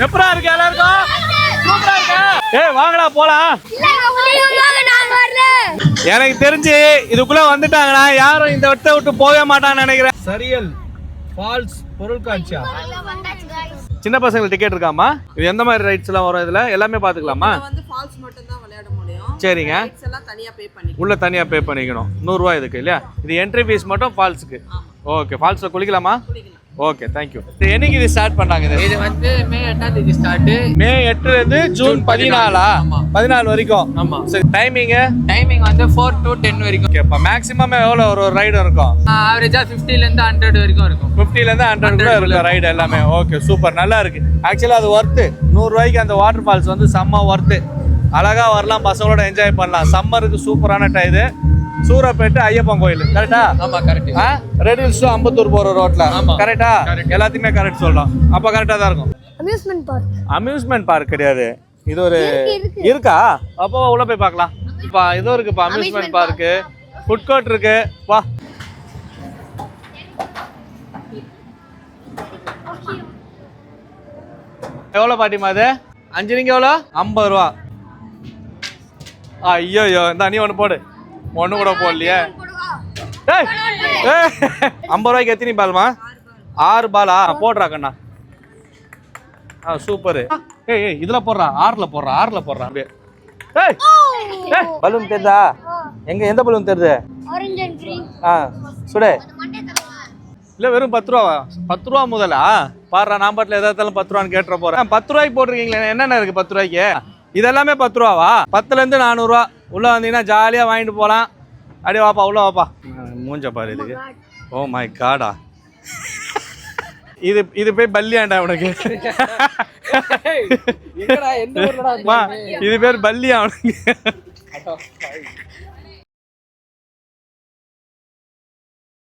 எப்பரா இருக்கு எல்லாருக்கும்? சூப்பரா இருக்கு. ஏய் வாங்கடா போலாம். எனக்கு தெரிஞ்சு இதுக்குள்ள வந்துட்டாங்கனா யாரும் இந்த இடத்தை விட்டு போவே மாட்டான்னு நினைக்கிறேன். சரியல் ஃபால்ஸ் பொருட்காட்சியா? சின்ன பசங்களுக்கு டிக்கெட் இருக்காமா? இது எந்த மாதிரி ரைட்ஸ் எல்லாம் வரும்? இதுல எல்லாமே பாத்துக்கலாமா? வந்து ஃபால்ஸ் மட்டும் தான் விளையாட முடியும். சரிங்க. ரைட்ஸ் எல்லாம் தனியா பே பண்ணிக்கணும். உள்ள தனியா பே பண்ணிக்கணும். 100 ரூபாய் இதுக்கு இல்லையா? இது என்ட்ரி ஃபீஸ் மட்டும் ஃபால்ஸ்க்கு. ஓகே, ஃபால்ஸ்ல குளிக்கலாமா? Okay, thank you. என்னைக்கு இது ஸ்டார்ட் பண்ணாங்க? இது வந்து மே 8ஆம் தேதி ஸ்டார்ட். மே 8 ல இருந்து ஜூன் 14 14 வரைக்கும். ஆமா. சரி, டைமிங் வந்து 4 to 10 வரைக்கும். ஓகே, மேக்ஸिमम எவ்வளவு ஒரு ரைடு இருக்கும்? ஆவரேஜா 50 ல இருந்து 100 வரைக்கும் இருக்கும். 50 ல இருந்து 100 குள்ள இருக்கு ரைடு எல்லாமே. ஓகே, சூப்பர், நல்லா இருக்கு. ஆக்சுவலா அது வர்த். 100 ரூபாய்க்கு அந்த வாட்டர் ஃபால்ஸ் வந்து செம்ம வர்த். அழகா வரலாம், பசங்களோட என்ஜாய் பண்ணலாம். சம்மருக்கு சூப்பரான இது. சூரப்பேட்டு ஐயப்பன் கோயில் கரெக்டா? ஆமா, correct. Red hills to Ambattur போற ரோட்ல கரெக்டா? எல்லாத்தையுமே கரெக்ட் சொல்றோம். அப்ப கரெக்டா தான் இருக்கும். அம்யூஸ்மெண்ட் பார்க் கிடையாது, இது ஒரு இருக்கா? அப்போ உள்ள போய் பார்க்கலாம். இதோ இருக்குப்பா அம்யூஸ்மெண்ட் பார்க். ஃபுட் கோர்ட் இருக்கு. வா. எவ்வளோ பாட்டிமா அது? 5 நீங்க எவ்வளோ? 50 ரூபா. ஐயோ இந்த நீ ஒன்று போடு. ஒன்று கூட போடலையே. 50 ரூபாய்க்கு எத்தனை பால்மா? 6 பாலா? போடுறா கண்ணா. சூப்பரு. ஏய் இதுல போடுறா, 6ல போடுறா அப்படியே. பலூன் தெரியுதா? எந்த பலூன் தெரியுது? Orange and green. சுடே. இல்ல வெறும் 10 ரூபா. 10 ரூபா முதலா? பாடுறா, நான் பாட்டில் எதாத்தாலும் 10 ரூபான்னு கேட்டுற போறேன். 10 ரூபாய்க்கு போட்டிருக்கீங்களே, என்னென்ன இருக்கு 10 ரூபாய்க்கு? இதெல்லாமே 10 ரூபாவா? 10ல இருந்து 400 ரூபா. உள்ள வந்தீங்கன்னா ஜாலியா வாங்கிட்டு போலாம். அப்படியே வாப்பா, உள்ள வாப்பா. மூஞ்ச பாரு இதுக்கு. ஓ மை காடா. இது போய் பல்லியாண்டா உனக்கு. இது பேர் பல்லியா உனக்கு?